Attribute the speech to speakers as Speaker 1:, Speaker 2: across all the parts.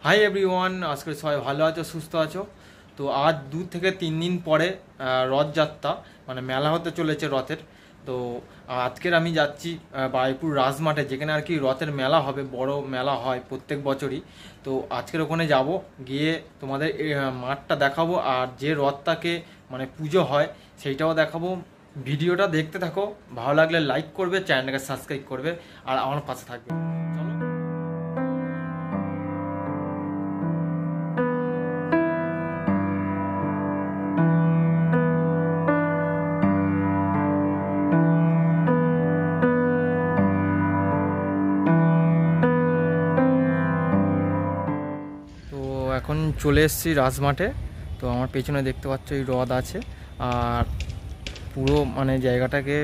Speaker 1: Hi everyone, আজকে সবাই ভালো আছো, সুস্থ আছো। তো আজ 2 থেকে 3 দিন পরে রথযাত্রা মানে মেলা হতে চলেছে রথের। তো আজকের আমি যাচ্ছি বারুইপুর রাজমাঠে, যেখানে আর কি রথের মেলা হবে, বড় মেলা হয় প্রত্যেক বছরই। তো আজকের ওখানে যাব, গিয়ে তোমাদের মাঠটা দেখাবো, আর যে রথটাকে মানে পুজো হয় সেইটাও দেখাবো। ভিডিওটা দেখতে থাকো, ভালো লাগলে লাইক করবে, চ্যানেলটাকে সাবস্ক্রাইব করবে, আর আমার পাশে থাকবে। চলো। তো এখন চলে এসেছি রাজমাঠে। তো আমার পেছনে দেখতে পাচ্ছ এই হ্রদ আছে, আর পুরো মানে জায়গাটাকে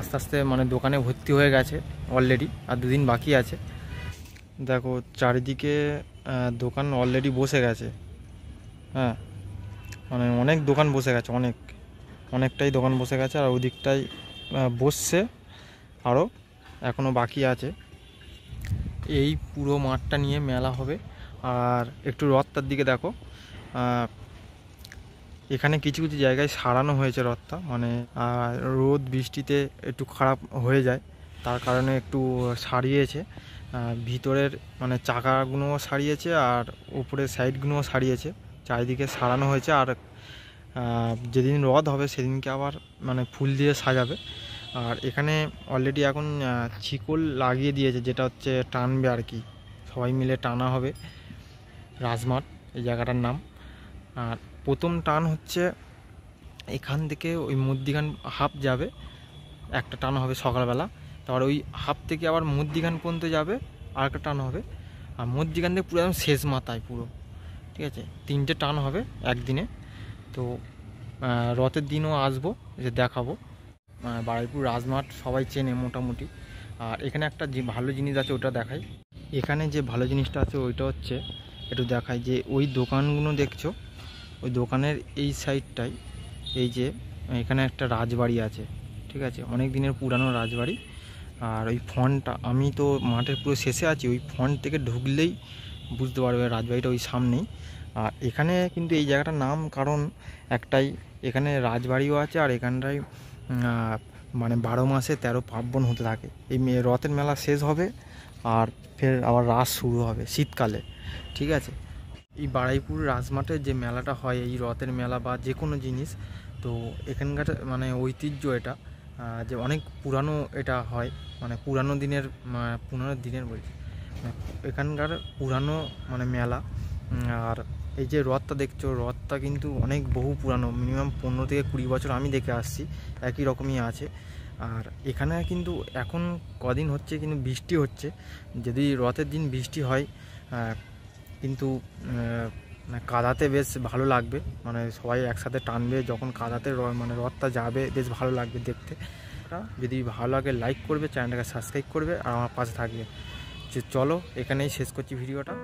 Speaker 1: আস্তে আস্তে মানে দোকানে ভর্তি হয়ে গেছে অলরেডি, আর 2 দিন বাকি আছে। দেখো চারিদিকে দোকান অলরেডি বসে গেছে। হ্যাঁ, মানে অনেক দোকান বসে গেছে, অনেকটাই দোকান বসে গেছে, আর ওদিকটাই বসছে আরও, এখনও বাকি আছে। এই পুরো মাঠটা নিয়ে মেলা হবে। আর একটু রথটার দিকে দেখো, এখানে কিছু কিছু জায়গায় সারানো হয়েছে রথটা, মানে রোদ বৃষ্টিতে একটু খারাপ হয়ে যায়, তার কারণে একটু সারিয়েছে। ভিতরের মানে চাকাগুলোও সারিয়েছে, আর উপরের সাইডগুলোও সারিয়েছে, চারিদিকে সারানো হয়েছে। আর যেদিন রথ হবে সেদিনকে আবার মানে ফুল দিয়ে সাজাবে। আর এখানে অলরেডি এখন শিকল লাগিয়ে দিয়েছে, যেটা হচ্ছে টানবে আর কি, সবাই মিলে টানা হবে। রাজমাঠ এই জায়গাটার নাম। আর প্রথম টান হচ্ছে এখান থেকে ওই মধ্যিখান হাফ যাবে, একটা টান হবে সকালবেলা, তারপর ওই হাফ থেকে আবার মধ্যিখান পর্যন্ত যাবে, আর একটা টান হবে, আর মধ্যিখান থেকে পুরো একদম শেষ মাথায় পুরো, ঠিক আছে, 3টে টান হবে একদিনে। তো রথের দিনও আসবো, যে দেখাবো। বারুইপুর রাজমাঠ সবাই চেনে মোটামুটি। আর এখানে একটা যে ভালো জিনিস আছে ওটা দেখাই। এখানে যে ভালো জিনিসটা আছে ওইটা হচ্ছে, একটু দেখাই, যে ওই দোকানগুলো দেখছো, ওই দোকানের এই সাইডটাই এই যে এখানে একটা রাজবাড়ি আছে, ঠিক আছে, অনেক দিনের পুরানো রাজবাড়ি। আর ওই ফ্রন্টটা, আমি তো মাঠের পুরো শেষে আছি, ওই ফ্রন্ট থেকে ঢুকলেই বুঝতে পারবে রাজবাড়িটা ওই সামনেই। আর এখানে কিন্তু এই জায়গাটার নাম কারণ একটাই, এখানে রাজবাড়িও আছে, আর এখানটায় মানে 12 মাসে 13 পার্বণ হতে থাকে। এই রথের মেলা শেষ হবে, আর ফের আবার রাস শুরু হবে শীতকালে, ঠিক আছে। এই বারুইপুর রাজমাঠের যে মেলাটা হয়, এই রথের মেলা বা যে কোনো জিনিস, তো এখানকার মানে ঐতিহ্য এটা, যে অনেক পুরানো এটা হয়, মানে পুরানো দিনের বলছি, মানে এখানকার পুরানো মানে মেলা। আর এই যে রথটা দেখছো, রথটা কিন্তু অনেক বহু পুরানো, মিনিমাম 15 থেকে 20 বছর আমি দেখে আসছি, একই রকমই আছে। আর এখানে কিন্তু এখন কদিন হচ্ছে কিন্তু বৃষ্টি হচ্ছে, যদি রথের দিন বৃষ্টি হয় কিন্তু মানে কাদাতে বেশ ভালো লাগবে, মানে সবাই একসাথে টানবে যখন কাদাতে, মানে রথটা যাবে, বেশ ভালো লাগবে দেখতে। যদি ভালো লাগে লাইক করবে, চ্যানেলটাকে সাবস্ক্রাইব করবে, আর আমার পাশে থাকবে। চলো এখানেই শেষ করছি ভিডিওটা।